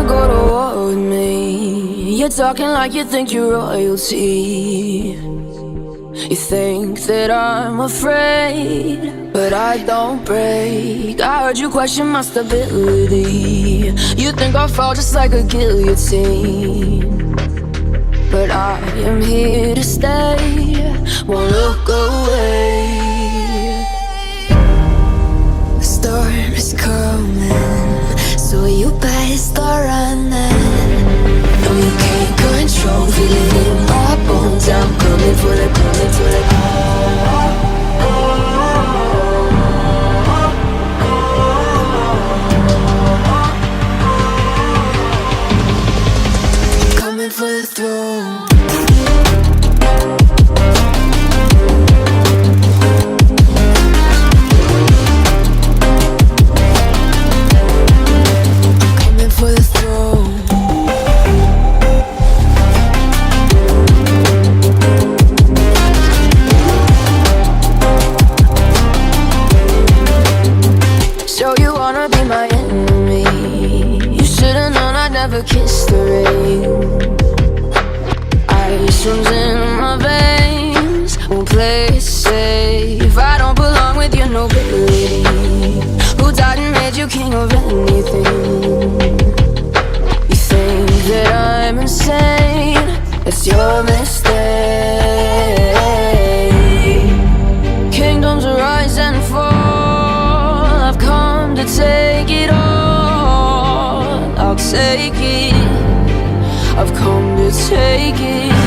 wanna go to war with me? You're talking like you think you're royalty. You think that I'm afraid, but I don't break. I heard you question my stability. You think I'll fall just like a guillotine, but I am here to stay, won't look away. The storm is coming, so you better start running. No, you can't control, feel it in my bones. I'm coming for the, coming for the. Coming for the throne. Kiss the rain. Ice runs in my veins, won't play it safe. I don't belong with your nobility. Who died and made you king of anything? You think that I'm insane? It's your mistake. Kingdoms rise and fall, I've come to take it all. I'll take it, I've come to take it.